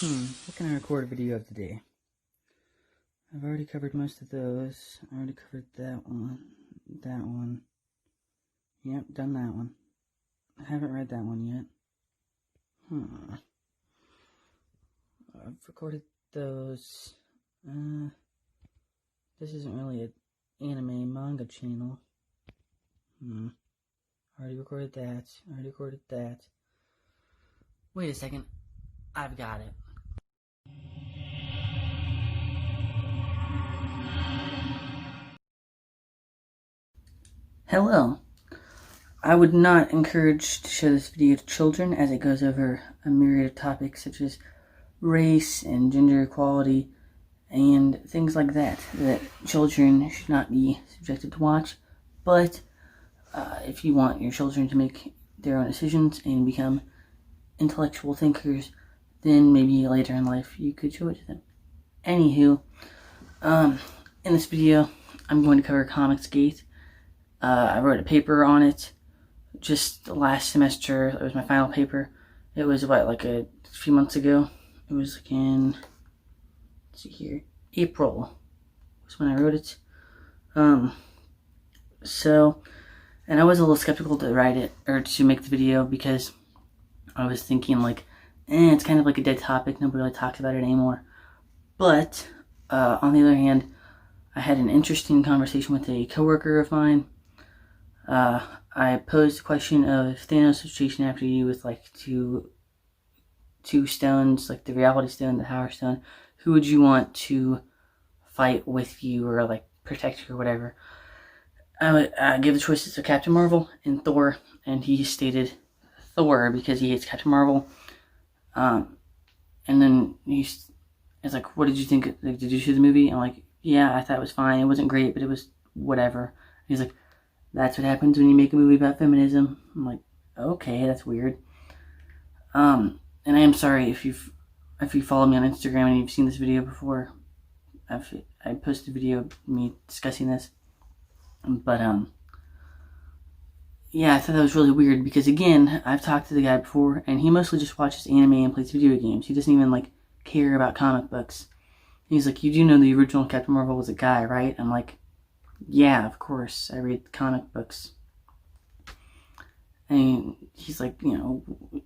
What can I record a video of today? I've already covered most of those. I already covered that one. Yep, done that one. I haven't read that one yet. I've recorded those. This isn't really an anime manga channel. Already recorded that. Wait a second. I've got it. Hello. I would not encourage to show this video to children, as it goes over a myriad of topics such as race and gender equality and things like that children should not be subjected to watch. But if you want your children to make their own decisions and become intellectual thinkers, then maybe later in life you could show it to them. Anywho, in this video I'm going to cover Comicsgate. I wrote a paper on it just last semester. It was my final paper. It was like a few months ago. It was like in, let's see here, April was when I wrote it. And I was a little skeptical to write it, or to make the video, because I was thinking like, it's kind of like a dead topic, nobody really talks about it anymore. But, on the other hand, I had an interesting conversation with a coworker of mine. I posed the question of, if Thanos was chasing after you with like two stones, like the Reality Stone, the Power Stone, who would you want to fight with you, or like protect you, or whatever? I would give the choices to Captain Marvel and Thor, and he stated Thor because he hates Captain Marvel. And then he's like, what did you think? Like, did you see the movie? I'm like, yeah, I thought it was fine. It wasn't great, but it was whatever. He's like, that's what happens when you make a movie about feminism. I'm like, okay, that's weird. And I am sorry if you follow me on Instagram and you've seen this video before. I posted a video of me discussing this. But, yeah, I thought that was really weird because, again, I've talked to the guy before, and he mostly just watches anime and plays video games. He doesn't even, like, care about comic books. And he's like, you do know the original Captain Marvel was a guy, right? I'm like, yeah, of course, I read comic books. And he's like,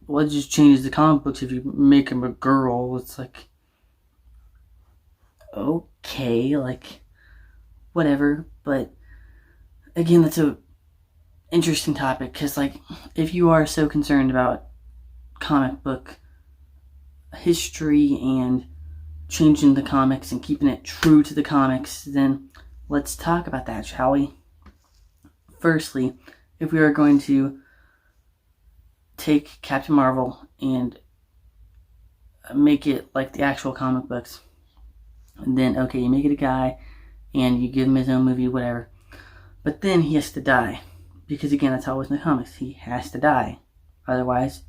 what just changes the comic books if you make him a girl? It's like, okay, like, whatever. But, again, that's a interesting topic, because, like, if you are so concerned about comic book history and changing the comics and keeping it true to the comics, then let's talk about that, shall we? Firstly, if we are going to take Captain Marvel and make it like the actual comic books, then okay, you make it a guy and you give him his own movie, whatever. But then he has to die, because again, that's how it was in the comics. He has to die, otherwise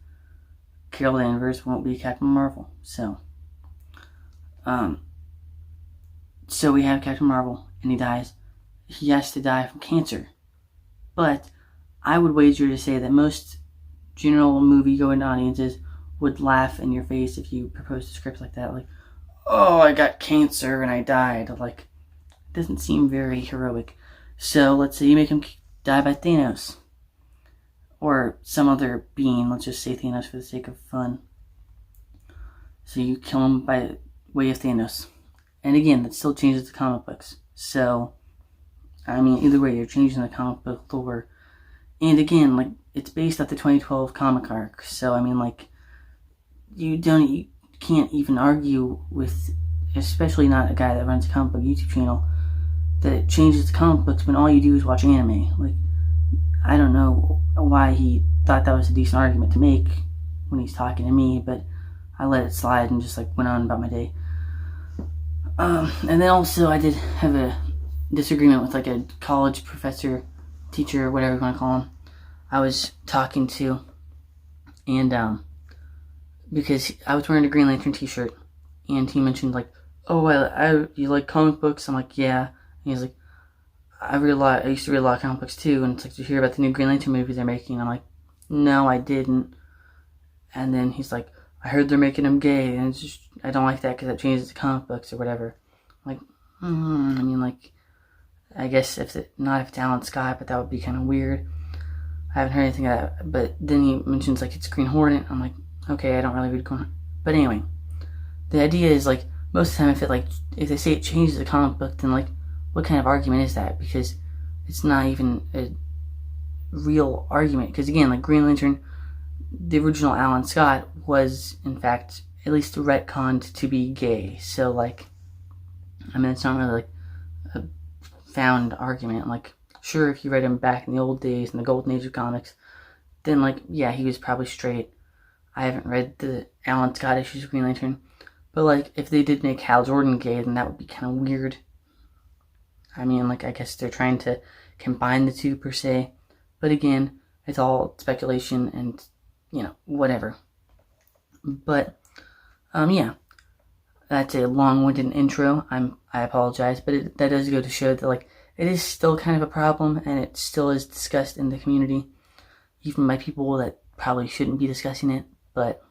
Carol Danvers won't be Captain Marvel. So we have Captain Marvel, and he dies. He has to die from cancer. But I would wager to say that most general movie-going audiences would laugh in your face if you proposed a script like that. Like, oh, I got cancer and I died. Like, it doesn't seem very heroic. So let's say you make him die by Thanos, or some other being. Let's just say Thanos for the sake of fun. So you kill him by way of Thanos. And again, that still changes the comic books. So, I mean, either way, you're changing the comic book lore. And again, like, it's based off the 2012 comic arc. So, I mean, like, you can't even argue with, especially not a guy that runs a comic book YouTube channel, that it changes the comic books when all you do is watch anime. Like, I don't know why he thought that was a decent argument to make when he's talking to me, but I let it slide and just, like, went on about my day. And then also I did have a disagreement with, like, a college professor, teacher, whatever you want to call him, I was talking to, and, because I was wearing a Green Lantern t-shirt, and he mentioned, like, oh, you like comic books? I'm like, yeah. And he's like, I used to read a lot of comic books too, and it's like, did you hear about the new Green Lantern movie they're making? I'm like, no, I didn't. And then he's like, I heard they're making him gay, and it's just, I don't like that because it changes the comic books or whatever. Like, I mean, like, I guess if it's Alan Scott, but that would be kind of weird. I haven't heard anything of that. But then he mentions, like, it's Green Hornet. I'm like, okay, I don't really read Green Hornet. But anyway, the idea is, like, most of the time if they say it changes the comic book, then, like, what kind of argument is that? Because it's not even a real argument. Because, again, like, Green Lantern, the original Alan Scott was, in fact, at least retconned to be gay. So, like, I mean, it's not really, like, a found argument. Like, sure, if you read him back in the old days, in the golden age of comics, then, like, yeah, he was probably straight. I haven't read the Alan Scott issues of Green Lantern. But, like, if they did make Hal Jordan gay, then that would be kind of weird. I mean, like, I guess they're trying to combine the two, per se. But again, it's all speculation and, whatever. But, yeah. That's a long-winded intro. I apologize. But that does go to show that, like, it is still kind of a problem, and it still is discussed in the community. Even by people that probably shouldn't be discussing it. But,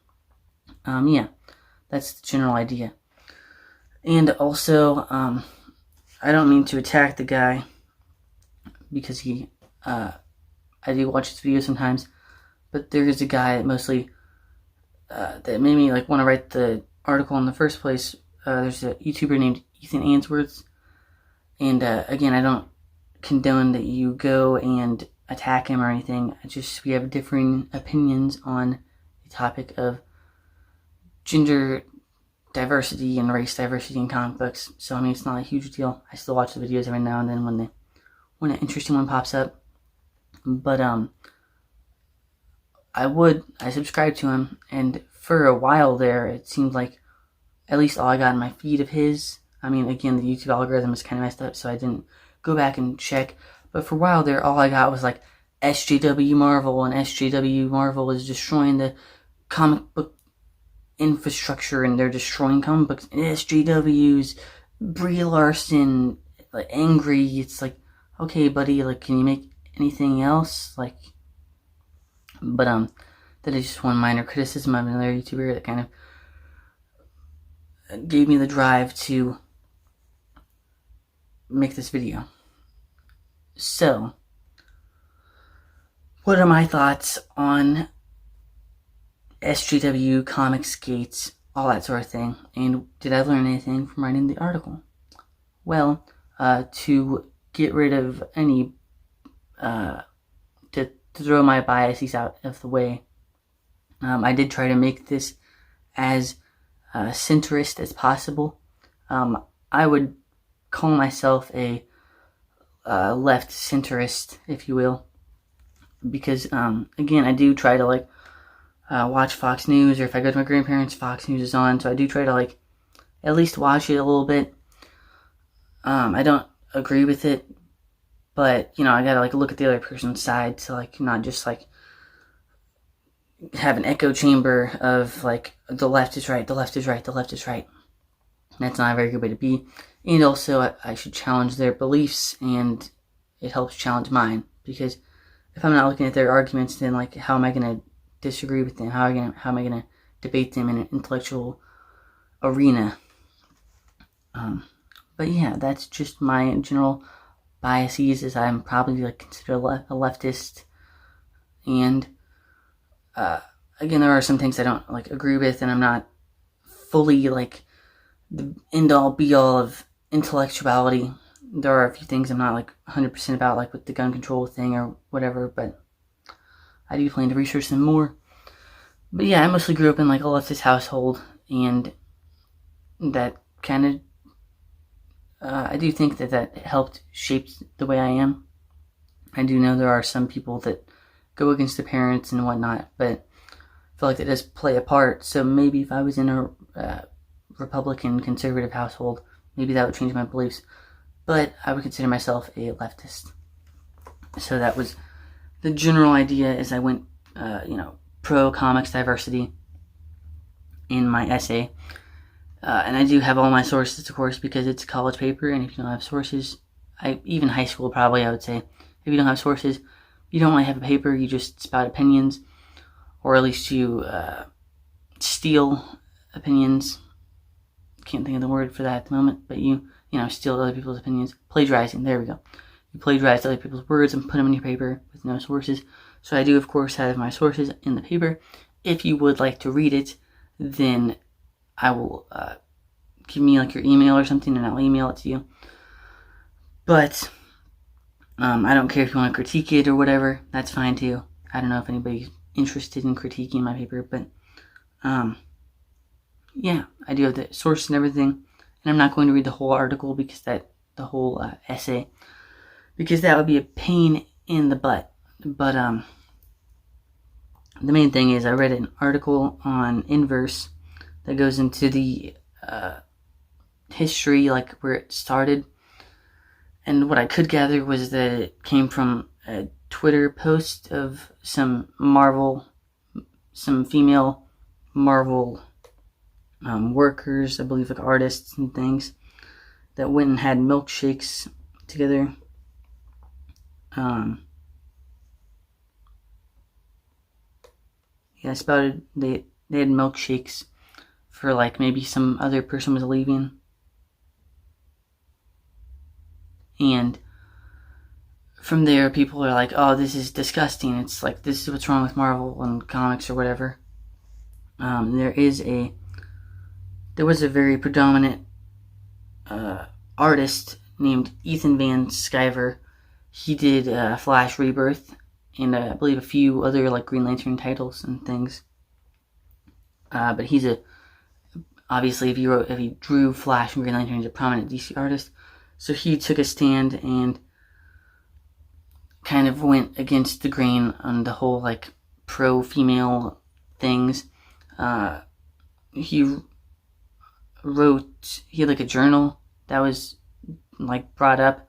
yeah. That's the general idea. And also, I don't mean to attack the guy, because I do watch his videos sometimes, but there is a guy that mostly, that made me, like, want to write the article in the first place. There's a YouTuber named Ethan Ainsworth, and, again, I don't condone that you go and attack him or anything. We have differing opinions on the topic of gender diversity and race diversity in comic books. So, I mean, it's not a huge deal. I still watch the videos every now and then when an interesting one pops up. But, I subscribe to him, and for a while there, it seemed like at least all I got in my feed of his. I mean, again, the YouTube algorithm is kind of messed up, so I didn't go back and check. But for a while there, all I got was, like, SJW Marvel, and SJW Marvel is destroying the comic book infrastructure, and they're destroying comic books. And SJWs, Brie Larson, like, angry. It's like, okay, buddy, like, can you make anything else? Like, but that is just one minor criticism of another YouTuber that kind of gave me the drive to make this video. So, what are my thoughts on SJW, comics, gates, all that sort of thing? And did I learn anything from writing the article? Well, to get rid of any, to throw my biases out of the way, I did try to make this as centrist as possible. I would call myself a left centrist, if you will, because, again, I do try to, like, watch Fox News, or if I go to my grandparents, Fox News is on, so I do try to, like, at least watch it a little bit. I don't agree with it, but, I gotta, like, look at the other person's side to, like, not just, like, have an echo chamber of, like, the left is right, the left is right, the left is right. That's not a very good way to be. And also, I should challenge their beliefs, and it helps challenge mine, because if I'm not looking at their arguments, then, like, how am I going to disagree with them? How am I going to debate them in an intellectual arena? But yeah, that's just my general biases, as I'm probably, like, considered a leftist. And again, there are some things I don't, like, agree with, and I'm not fully, like, the end-all be-all of intellectuality. There are a few things I'm not, like, 100% about, like with the gun control thing or whatever, but I do plan to research them more. But yeah, I mostly grew up in, like, a leftist household, and that kind of, I do think that helped shape the way I am. I do know there are some people that go against their parents and whatnot, but I feel like that does play a part. So maybe if I was in a Republican conservative household, maybe that would change my beliefs. But I would consider myself a leftist. So that was the general idea as I went, pro-comics diversity in my essay. And I do have all my sources, of course, because it's a college paper, and if you don't have sources, even high school probably, I would say, if you don't have sources, you don't really have a paper, you just spout opinions, or at least you steal opinions, can't think of the word for that at the moment, but you steal other people's opinions. Plagiarizing, there we go. You plagiarize other people's words and put them in your paper with no sources. So I do, of course, have my sources in the paper. If you would like to read it, then I will give me like your email or something, and I'll email it to you. But I don't care if you want to critique it or whatever. That's fine too. I don't know if anybody's interested in critiquing my paper, but yeah, I do have the source and everything. And I'm not going to read the whole article because the whole essay, because that would be a pain in the butt. But the main thing is I read an article on Inverse that goes into the history, like where it started. And what I could gather was that it came from a Twitter post of some female Marvel workers, I believe, like artists and things, that went and had milkshakes together. I spouted they had milkshakes for like maybe some other person was leaving. And from there, people are like, oh, this is disgusting. It's like, this is what's wrong with Marvel and comics or whatever. There was a very predominant artist named Ethan Van Sciver. He did Flash Rebirth and I believe a few other like Green Lantern titles and things. But he's obviously if he drew Flash and Green Lantern, he's a prominent DC artist. So he took a stand and kind of went against the grain on the whole like pro-female things. He had like a journal that was like brought up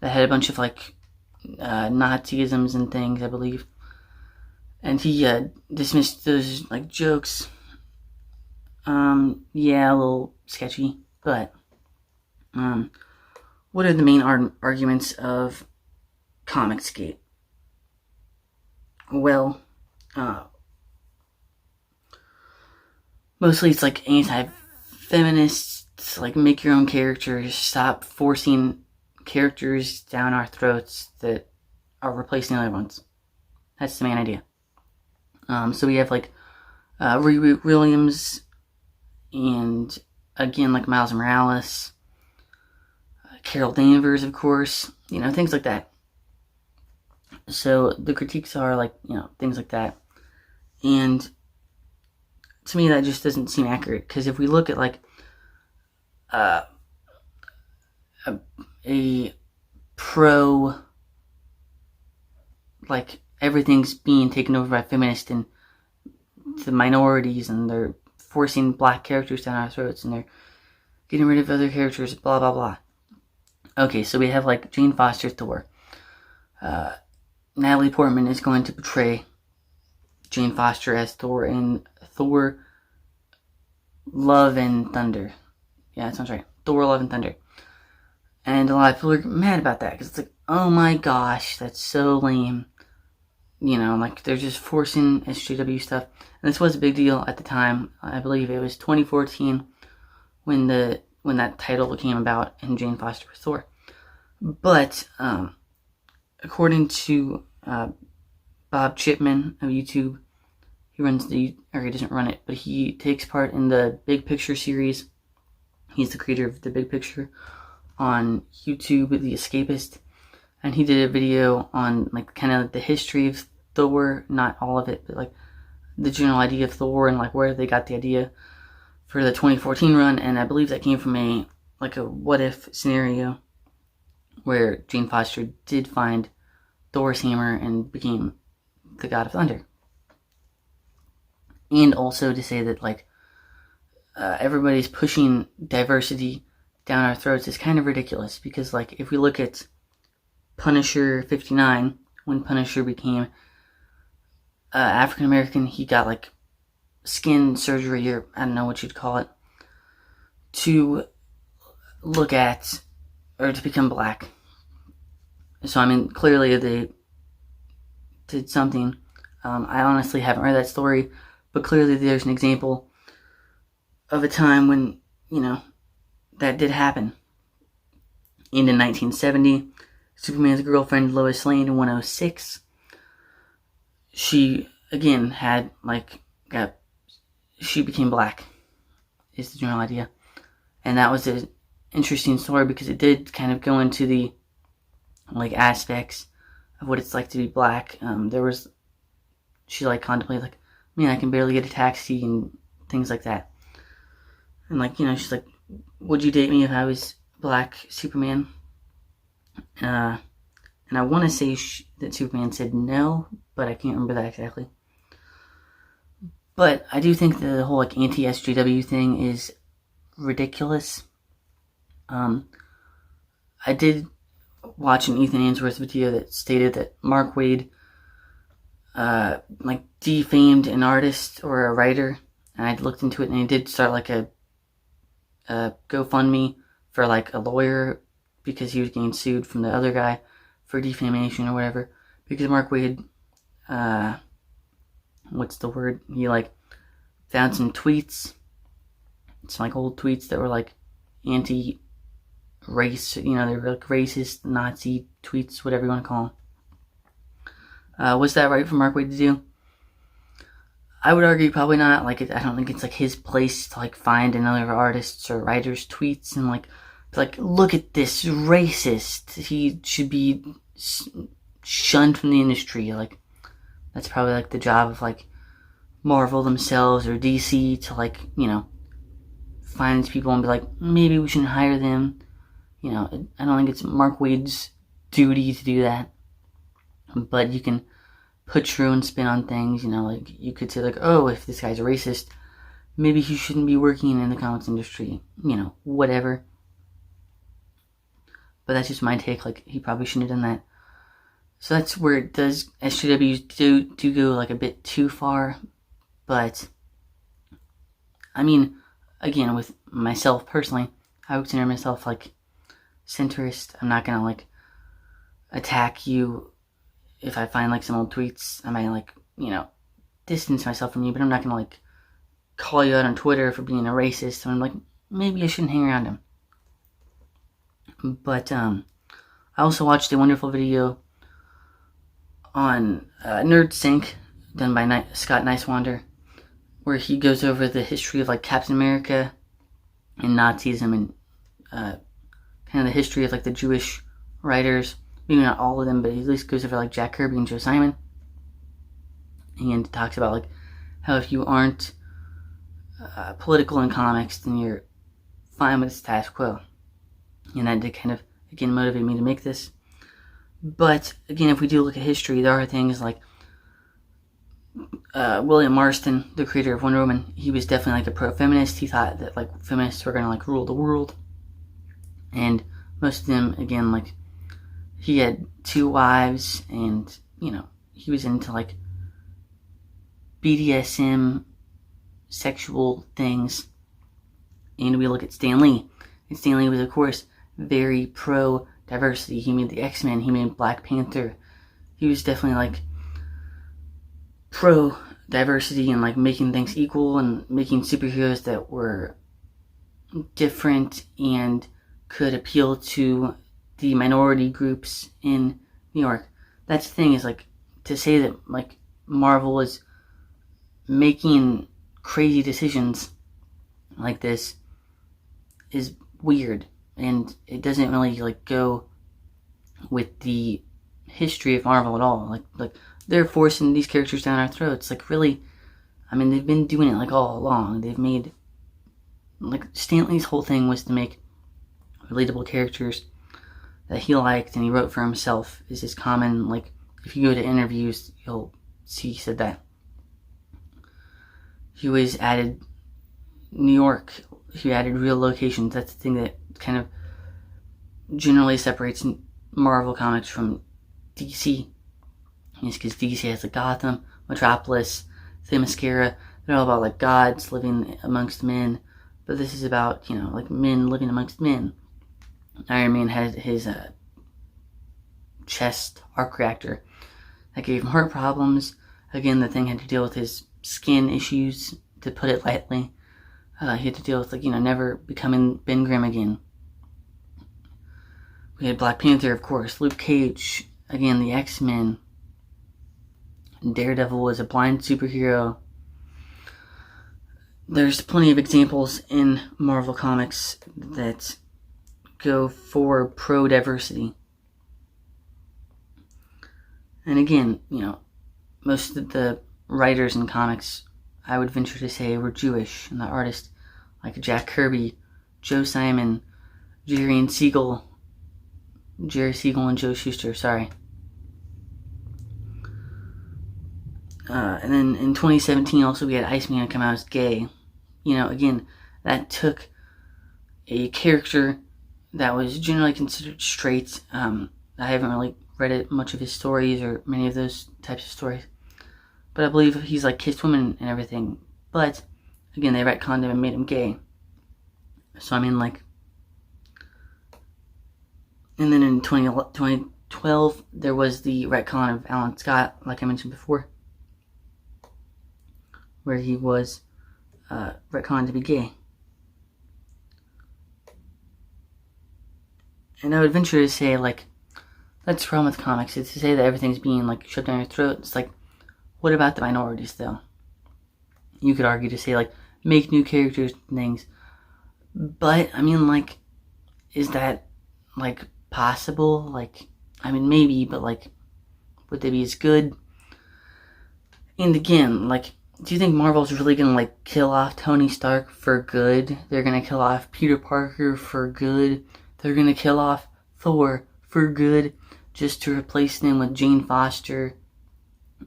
that had a bunch of like Nazisms and things, I believe. And he dismissed those like jokes. Yeah, a little sketchy, but what are the main arguments of Comicsgate? Well, mostly it's like anti-feminists, like make your own characters, stop forcing characters down our throats that are replacing other ones. That's the main idea. So we have like Riri Williams and again like Miles Morales, Carol Danvers, of course, things like that. So the critiques are like, things like that. And to me, that just doesn't seem accurate. Because if we look at like a pro, like everything's being taken over by feminists and the minorities, and they're forcing black characters down our throats, and they're getting rid of other characters, blah, blah, blah. Okay, so we have like Jane Foster Thor. Natalie Portman is going to portray Jane Foster as Thor in Thor Love and Thunder. Yeah, that sounds right. Thor Love and Thunder. And a lot of people are mad about that because it's like, oh my gosh, that's so lame. Like they're just forcing SJW stuff. And this was a big deal at the time. I believe it was 2014 when that title came about and Jane Foster was Thor. But according to Bob Chipman of YouTube, he doesn't run it, but he takes part in the Big Picture series. He's the creator of The Big Picture on YouTube, The Escapist, and he did a video on like kind of the history of Thor, not all of it, but like the general idea of Thor and like where they got the idea for the 2014 run. And I believe that came from a what if scenario where Jane Foster did find Thor's hammer and became the God of Thunder. And also to say that like everybody's pushing diversity down our throats is kind of ridiculous, because like if we look at Punisher 59, when Punisher became African American, he got like skin surgery, or I don't know what you'd call it, to look at or to become black. So I mean, clearly they did something. I honestly haven't read that story, but clearly there's an example of a time when that did happen. And in 1970, Superman's girlfriend Lois Lane in 106, she again had she became black, is the general idea. And that was an interesting story because it did kind of go into the aspects of what it's like to be black. She contemplated man, I can barely get a taxi and things like that. And she's like, would you date me if I was black Superman? And I want to say that Superman said no, but I can't remember that exactly. But I do think the whole anti-SJW thing is ridiculous. I did watch an Ethan Ainsworth video that stated that Mark Waid defamed an artist or a writer, and I looked into it, and he did start a GoFundMe for a lawyer because he was getting sued from the other guy for defamation or whatever. Because Mark Waid, what's the word? He found some tweets, some old tweets that were anti-race. They were racist, Nazi tweets, whatever you want to call them. Was that right for Mark Waid to do? I would argue probably not. I don't think it's his place to find another artist's or writer's tweets and look at this racist. He should be shunned from the industry. That's probably the job of Marvel themselves or DC to find these people and be maybe we shouldn't hire them. I don't think it's Mark Waid's duty to do that. But you can put your own spin on things, you could say oh, if this guy's a racist, maybe he shouldn't be working in the comics industry, whatever. But that's just my take, he probably shouldn't have done that. So that's where it does, SJWs do go a bit too far. But, I mean, again, with myself personally, I would consider myself centrist. I'm not gonna attack you. If I find some old tweets, I might distance myself from you, but I'm not gonna call you out on Twitter for being a racist. And I'm maybe I shouldn't hang around him. But I also watched a wonderful video on Nerdsync done by Scott Nicewander, where he goes over the history of Captain America and Nazism and kind of the history of the Jewish writers. Maybe not all of them, but he at least goes over Jack Kirby and Joe Simon, and talks about how if you aren't political in comics, then you're fine with the status quo. And that did kind of again motivate me to make this. But again, if we do look at history, there are things William Marston, the creator of Wonder Woman. He was definitely a pro-feminist. He thought that feminists were gonna rule the world, and most of them again he had 2 wives, and he was into BDSM sexual things. And we look at Stan Lee, and Stan Lee was of course very pro diversity. He made the X-Men, he made Black Panther. He was definitely pro diversity and making things equal and making superheroes that were different and could appeal to the minority groups in New York. That's the thing, is to say that Marvel is making crazy decisions like this is weird, and it doesn't really go with the history of Marvel at all. They're forcing these characters down our throats. Really, I mean, they've been doing it all along. They've made Stan Lee's whole thing was to make relatable characters that he liked and he wrote for himself. Is his common, if you go to interviews, you'll see he said that. He always added New York. He added real locations. That's the thing that kind of generally separates Marvel comics from DC. It's because DC has Gotham, Metropolis, Themyscira. They're all about gods living amongst men. But this is about, men living amongst men. Iron Man had his chest arc reactor that gave him heart problems. Again, the thing had to deal with his skin issues, to put it lightly. He had to deal with, like, never becoming Ben Grimm again. We had Black Panther, of course, Luke Cage, again, the X-Men. Daredevil was a blind superhero. There's plenty of examples in Marvel Comics that go for pro-diversity. And again, most of the writers in comics, I would venture to say, were Jewish, and the artists like Jack Kirby, Joe Simon, Jerry Siegel and Joe Shuster, sorry. And then in 2017 also we had Iceman come out as gay. Again, that took a character that was generally considered straight. I haven't really read much of his stories or many of those types of stories, but I believe he's like kissed women and everything. But again, they retconned him and made him gay. So and then in 2012 there was the retcon of Alan Scott, like I mentioned before, where he was retconned to be gay. And I would venture to say, that's the problem with comics, is to say that everything's being, shoved down your throat. It's what about the minorities, though? You could argue to say, make new characters and things. But, is that, possible? Maybe, but, would they be as good? And again, do you think Marvel's really gonna, kill off Tony Stark for good? They're gonna kill off Peter Parker for good? They're gonna kill off Thor for good, just to replace them with Jane Foster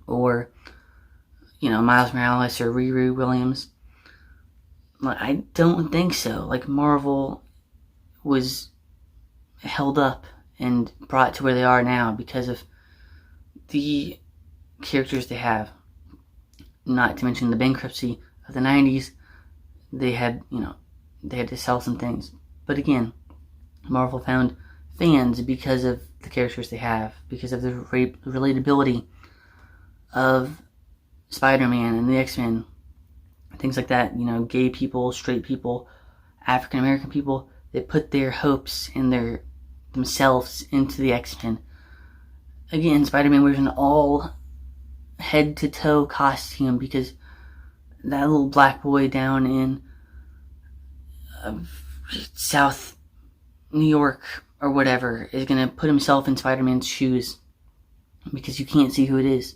or, Miles Morales or Riri Williams? I don't think so. Marvel was held up and brought to where they are now because of the characters they have. Not to mention the bankruptcy of the 90s. They had to sell some things. But again, Marvel found fans because of the characters they have, because of the relatability of Spider-Man and the X-Men, things like that. Gay people, straight people, African American people, they put their hopes and themselves into the X-Men. Again, Spider-Man wears an all head-to-toe costume because that little black boy down in South New York or whatever is going to put himself in Spider-Man's shoes because you can't see who it is.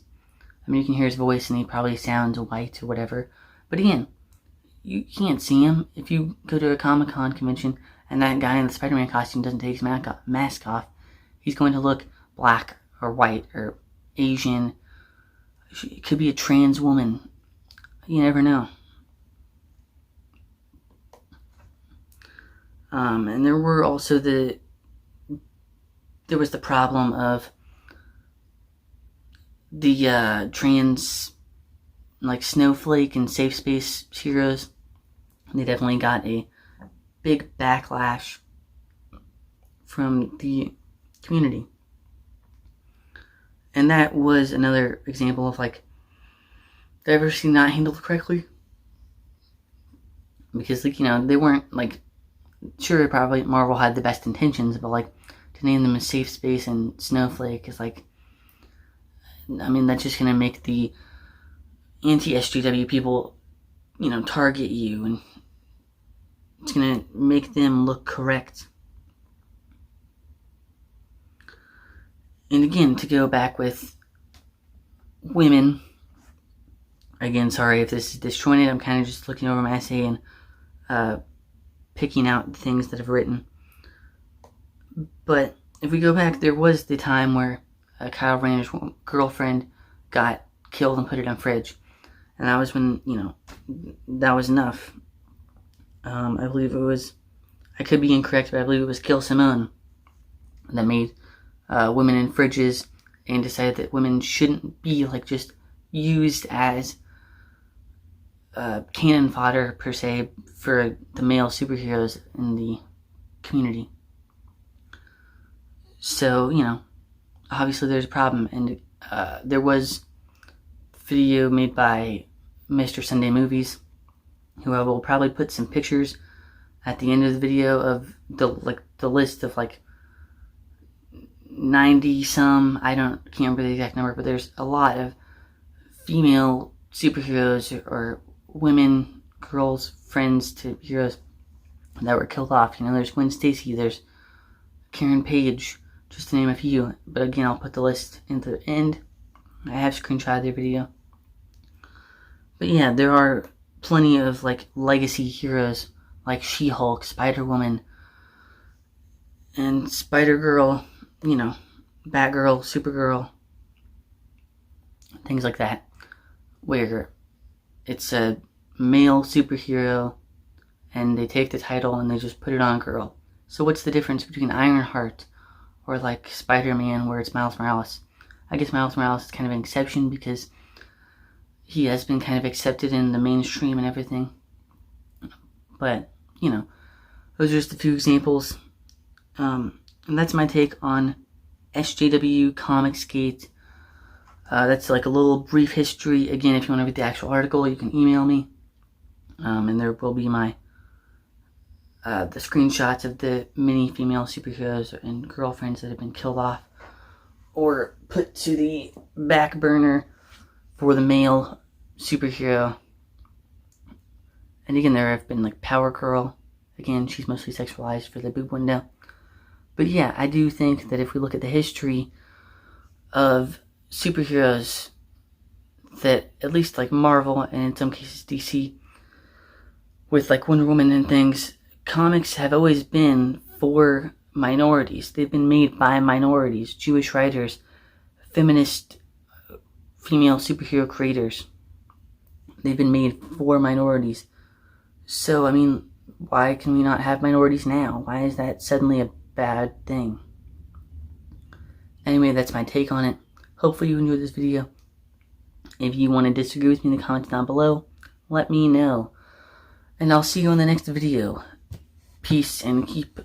You can hear his voice and he probably sounds white or whatever. But again, you can't see him. If you go to a Comic-Con convention and that guy in the Spider-Man costume doesn't take his mask off, he's going to look black or white or Asian. It could be a trans woman. You never know. And there were also there was the problem of the trans, Snowflake and Safe Space heroes. They definitely got a big backlash from the community. And that was another example of diversity not handled correctly. Because they weren't sure, probably Marvel had the best intentions, but to name them a Safe Space and Snowflake is that's just gonna make the anti-SJW people target you, and it's gonna make them look correct. And again, to go back with women, again, sorry if this is disjointed, I'm kind of just looking over my essay and picking out the things that I've written. But if we go back, there was the time where Kyle Rayner's girlfriend got killed and put it on fridge. And that was when, that was enough. I believe it was, I could be incorrect, but I believe it was Gail Simone that made women in fridges and decided that women shouldn't be just used as cannon fodder per se for the male superheroes in the community. So, obviously there's a problem, and there was video made by Mr. Sunday Movies who I will probably put some pictures at the end of the video of the list of like 90 some, can't remember the exact number, but there's a lot of female superheroes or women, girls, friends to heroes that were killed off. You know, there's Gwen Stacy, there's Karen Page, just to name a few. But again, I'll put the list in the end. I have screenshotted their video. But yeah, there are plenty of like legacy heroes like She-Hulk, Spider-Woman, and Spider-Girl, you know, Batgirl, Supergirl, things like that, where it's a male superhero and they take the title and they just put it on a girl. So what's the difference between Ironheart or like Spider-Man where it's Miles Morales? I guess Miles Morales is kind of an exception because he has been kind of accepted in the mainstream and everything. But, you know, those are just a few examples. And that's my take on SJW Comicsgate. That's like a little brief history. Again, if you want to read the actual article, you can email me. And there will be my the screenshots of the many female superheroes and girlfriends that have been killed off or put to the back burner for the male superhero. And again, there have been like Power Girl. Again, she's mostly sexualized for the boob window. But yeah, I do think that if we look at the history of superheroes, that at least like Marvel and in some cases DC, with like Wonder Woman and things, comics have always been for minorities. They've been made by minorities, Jewish writers, feminist female superhero creators. They've been made for minorities. So, I mean, why can we not have minorities now? Why is that suddenly a bad thing? Anyway, that's my take on it. Hopefully you enjoyed this video. If you want to disagree with me in the comments down below, let me know. And I'll see you in the next video. Peace and keep